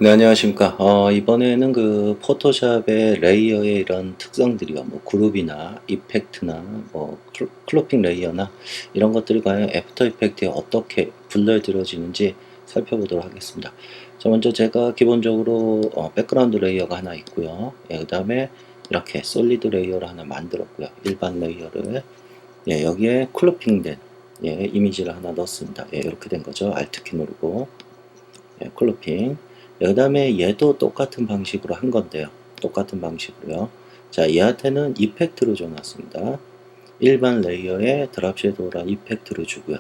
네, 안녕하십니까. 이번에는 그 포토샵의 레이어의 이런 특성들이요. 뭐 그룹이나 이펙트나 뭐 클로핑 레이어나 이런 것들이 과연 애프터 이펙트에 어떻게 불려들어지는지 살펴보도록 하겠습니다. 자, 먼저 제가 기본적으로 백그라운드 레이어가 하나 있고요. 예, 그 다음에 이렇게 솔리드 레이어를 하나 만들었고요. 일반 레이어를. 예, 여기에 클로핑된 예, 이미지를 하나 넣었습니다. 예, 이렇게 된 거죠. Alt키 누르고. 예, 클로핑. 그 다음에 얘도 똑같은 방식으로 한 건데요. 똑같은 방식으로요. 자, 얘한테는 이펙트를 줘놨습니다. 일반 레이어에 드랍 섀도우랑 이펙트를 주고요.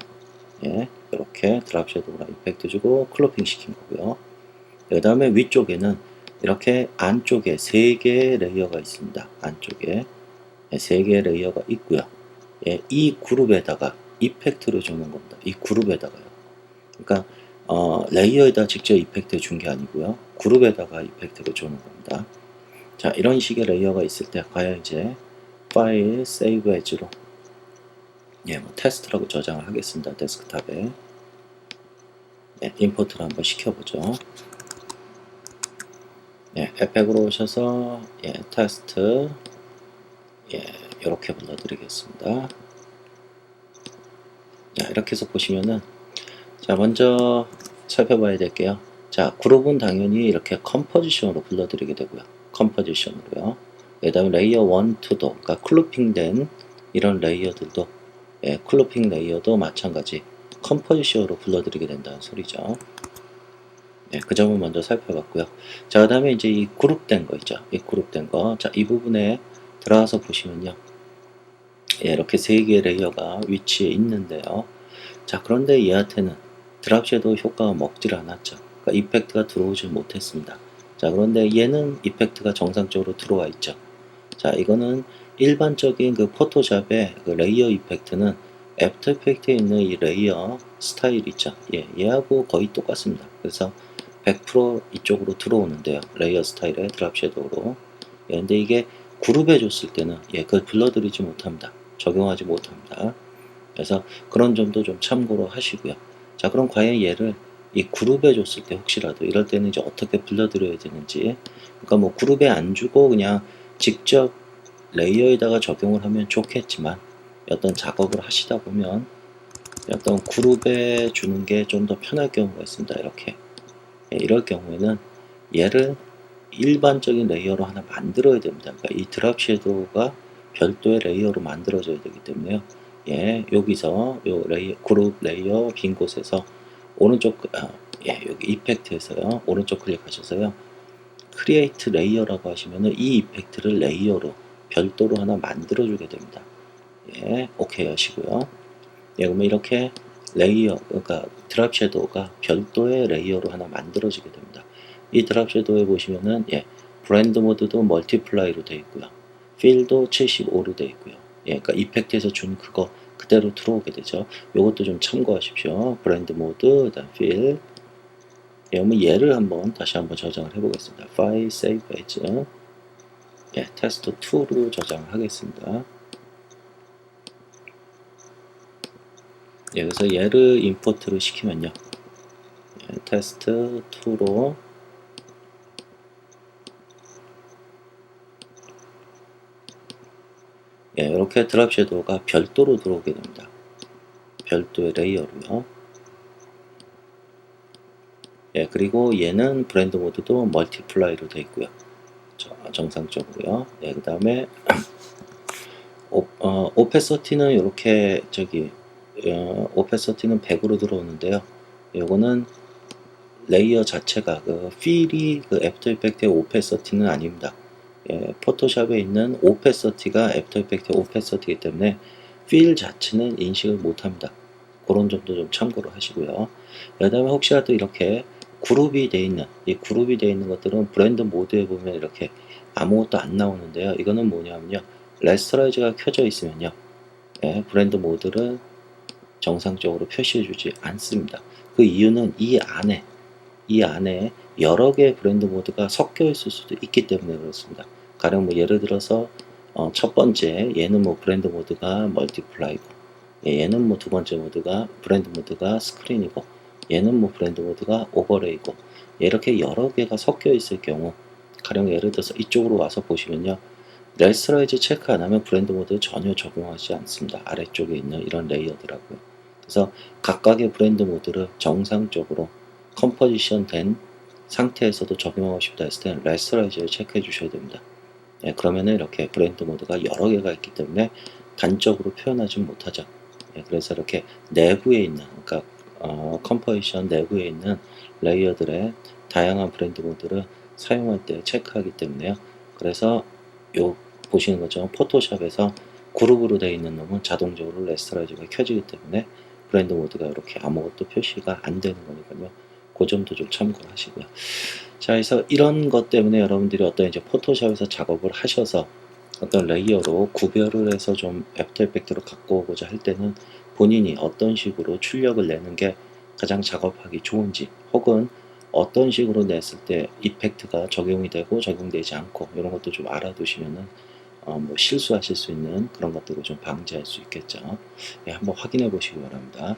예, 이렇게 드랍 섀도우랑 이펙트 주고 클로핑 시킨 거고요. 그 다음에 위쪽에는 이렇게 안쪽에 3개의 레이어가 있습니다. 안쪽에 3개의 레이어가 있고요. 예, 이 그룹에다가 이펙트를 주는 겁니다. 이 그룹에다가요. 그러니까 레이어에다 직접 이펙트 준 게 아니고요. 그룹에다가 이펙트를 주는 겁니다. 자, 이런 식의 레이어가 있을 때 과연 이제 파일 세이브 에즈로 예, 뭐 테스트라고 저장을 하겠습니다. 데스크탑에 예, 임포트를 한번 시켜보죠. 예, 에펙으로 오셔서 예, 테스트 예, 이렇게 불러드리겠습니다. 자, 이렇게 해서 보시면은 자, 먼저 살펴봐야 될게요. 자, 그룹은 당연히 이렇게 컴포지션으로 불러드리게 되고요. 컴포지션으로요. 그 다음에 레이어 1, 2도, 그러니까 클로핑된 이런 레이어들도, 예, 클로핑 레이어도 마찬가지 컴포지션으로 불러드리게 된다는 소리죠. 예, 그 점을 먼저 살펴봤고요. 자, 그 다음에 이제 이 그룹된 거 있죠. 이 그룹된 거. 자, 이 부분에 들어가서 보시면요. 예, 이렇게 3개의 레이어가 위치해 있는데요. 자, 그런데 얘한테는 드랍 섀도우 효과가 먹질 않았죠. 그러니까 이펙트가 들어오질 못했습니다. 자, 그런데 얘는 이펙트가 정상적으로 들어와 있죠. 자, 이거는 일반적인 그 포토샵의 그 레이어 이펙트는 애프터 이펙트에 있는 이 레이어 스타일 있죠. 예, 얘하고 거의 똑같습니다. 그래서 100% 이쪽으로 들어오는데요. 레이어 스타일의 드랍 섀도우로. 예, 근데 이게 그룹에 줬을 때는 예, 그걸 불러들이지 못합니다. 적용하지 못합니다. 그래서 그런 점도 좀 참고로 하시고요. 자, 그럼 과연 얘를 이 그룹에 줬을 때 혹시라도 이럴 때는 이제 어떻게 불러드려야 되는지. 그러니까 뭐 그룹에 안 주고 그냥 직접 레이어에다가 적용을 하면 좋겠지만 어떤 작업을 하시다 보면 어떤 그룹에 주는 게 좀 더 편할 경우가 있습니다. 이렇게. 예, 이럴 경우에는 얘를 일반적인 레이어로 하나 만들어야 됩니다. 그러니까 이 드랍 섀도우가 별도의 레이어로 만들어져야 되기 때문에요. 예, 여기서 요 레이어, 그룹 레이어 빈 곳에서 오른쪽 예, 여기 이펙트에서요. 오른쪽 클릭하셔서요. 크리에이트 레이어라고 하시면은 이 이펙트를 레이어로 별도로 하나 만들어 주게 됩니다. 예, 오케이 하시고요. 예, 그러면 이렇게 레이어, 그러니까 드랍 섀도우가 별도의 레이어로 하나 만들어지게 됩니다. 이 드랍 섀도우에 보시면은 예, 브랜드 모드도 멀티플라이로 되어 있고요. 필도 75로 되어 있고요. 예, 그러니까 이펙트에서 준 그거 그대로 들어오게 되죠. 요것도 좀 참고하십시오. 브랜드 모드, 그다음 필. 예, 그러면 얘를 한번 다시 한번 저장을 해보겠습니다. 파일 세이브 에즈. 예, 테스트 2로 저장을 하겠습니다. 예, 그래서 얘를 임포트를 시키면요. 예, 테스트 2로 예, 이렇게 드랍 섀도우가 별도로 들어오게 됩니다. 별도의 레이어로요. 예, 그리고 얘는 브랜드 모드도 멀티플라이로 되어 있고요. 정상적으로요. 예, 그 다음에 오페서티는 이렇게 오페서티는 100으로 들어오는데요. 요거는 레이어 자체가 그 필이 그 애프터 이펙트의 오페서티는 아닙니다. 예, 포토샵에 있는 오페서티가 애프터 이펙트의 오페서티이기 때문에 필 자체는 인식을 못합니다. 그런 점도 좀 참고로 하시고요. 그 다음에 혹시라도 이렇게 그룹이 되어 있는 이 그룹이 되어 있는 것들은 브랜드 모드에 보면 이렇게 아무것도 안 나오는데요. 이거는 뭐냐면요. 레스터라이즈가 켜져 있으면요. 예, 브랜드 모드를 정상적으로 표시해 주지 않습니다. 그 이유는 이 안에 여러 개의 브랜드 모드가 섞여 있을 수도 있기 때문에 그렇습니다. 가령 뭐 예를 들어서 첫 번째 얘는 뭐 브랜드 모드가 멀티플라이고 얘는 뭐 두 번째 모드가 브랜드 모드가 스크린이고 얘는 뭐 브랜드 모드가 오버레이고 이렇게 여러 개가 섞여 있을 경우 가령 예를 들어서 이쪽으로 와서 보시면요. 레스터라이즈 체크 안 하면 브랜드 모드 전혀 적용하지 않습니다. 아래쪽에 있는 이런 레이어드라고요. 그래서 각각의 브랜드 모드를 정상적으로 컴포지션 된 상태에서도 적용하고 싶다 했을 때 레스터라이즈를 체크해 주셔야 됩니다. 예, 그러면은 이렇게 브랜드 모드가 여러 개가 있기 때문에 단적으로 표현하지 못하죠. 예, 그래서 이렇게 내부에 있는, 그러니까 컴포지션 내부에 있는 레이어들의 다양한 브랜드 모드를 사용할 때 체크하기 때문에요. 그래서 요 보시는 것처럼 포토샵에서 그룹으로 되어 있는 놈은 자동적으로 레스터라이즈가 켜지기 때문에 브랜드 모드가 이렇게 아무것도 표시가 안 되는 거니까요. 그 점도 좀 참고를 하시고요. 자, 그래서 이런 것 때문에 여러분들이 어떤 이제 포토샵에서 작업을 하셔서 어떤 레이어로 구별을 해서 좀 애프터 이펙트로 갖고 오고자 할 때는 본인이 어떤 식으로 출력을 내는 게 가장 작업하기 좋은지, 혹은 어떤 식으로 냈을 때 이펙트가 적용이 되고 적용되지 않고 이런 것도 좀 알아두시면은 뭐 실수하실 수 있는 그런 것들을 좀 방지할 수 있겠죠. 예, 한번 확인해 보시기 바랍니다.